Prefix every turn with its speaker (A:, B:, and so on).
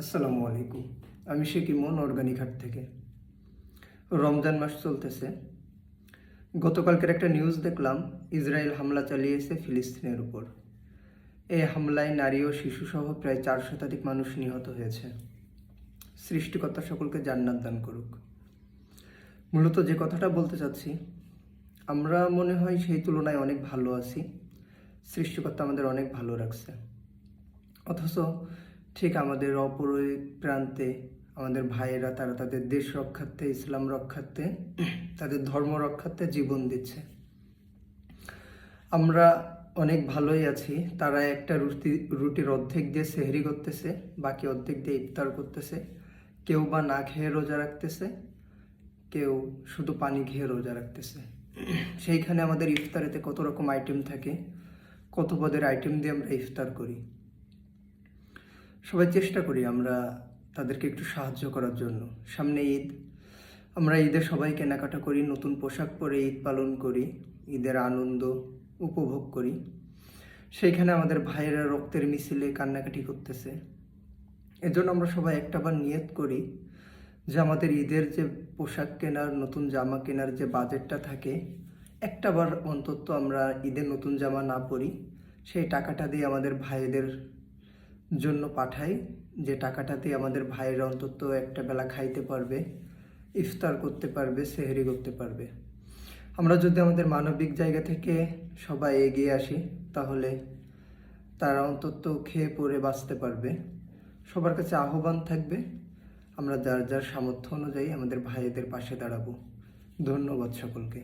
A: আসসালামু আলাইকুম। আমি শেখ ইমন অর্গানিক হাট থেকে। রমজান মাস চলতেছে। গতকালকের একটা নিউজ দেখলাম, ইসরায়েল হামলা চালিয়েছে ফিলিস্তিনের উপর। এই হামলায় নারী ও শিশুসহ প্রায় 4 শতাধিক মানুষ নিহত হয়েছে। সৃষ্টিকর্তা সকলকে জান্নাত দান করুক। মূলত যে কথাটা বলতে চাচ্ছি, আমরা মনে হয় সেই তুলনায় অনেক ভালো আছি। সৃষ্টিকর্তা আমাদের অনেক ভালো রাখছে। অথচ ঠিক আমাদের অপর প্রান্তে আমাদের ভাইয়েরা তারা তাদের দেশ রক্ষার্থে, ইসলাম রক্ষার্থে, তাদের ধর্ম রক্ষার্থে জীবন দিচ্ছে। আমরা অনেক ভালোই আছি। তারা একটা রুটির অর্ধেক দিয়ে সেহরি করতেছে, বাকি অর্ধেক দিয়ে ইফতার করতেছে। কেউ বা না খেয়ে রোজা রাখতেছে, কেউ শুধু পানি খেয়ে রোজা রাখতেছে। সেইখানে আমাদের ইফতারেতে কত রকম আইটেম থাকে, কত পদের আইটেম দিয়ে আমরা ইফতার করি। সবাই চেষ্টা করি আমরা তাদেরকে একটু সাহায্য করার জন্য। সামনে ঈদ, আমরা ঈদে সবাই কেনাকাটা করি, নতুন পোশাক পরে ঈদ পালন করি, ঈদের আনন্দ উপভোগ করি। সেইখানে আমাদের ভাইয়েরা রক্তের মিছিলে কান্নাকাটি করতেছে। এজন্য আমরা সবাই একটাবার নিয়ত করি যে আমাদের ঈদের যে পোশাক কেনার, নতুন জামা কেনার যে বাজেটটা থাকে, একটাবার অন্তত আমরা ঈদের নতুন জামা না পরি, সেই টাকাটা দিয়ে আমাদের ভাইদের জন্য পাঠাই, যে টাকাটাতে আমাদের ভাইয়েরা অন্তত একটা বেলা খাইতে পারবে, ইফতার করতে পারবে, সেহরি করতে পারবে। আমরা যদি আমাদের মানবিক জায়গা থেকে সবাই এগিয়ে আসি, তাহলে তারা অন্তত খেয়ে পরে বাঁচতে পারবে। সবার কাছে আহ্বান থাকবে, আমরা যার যার সামর্থ্য অনুযায়ী আমাদের ভাইদের পাশে দাঁড়াবো। ধন্যবাদ সকলকে।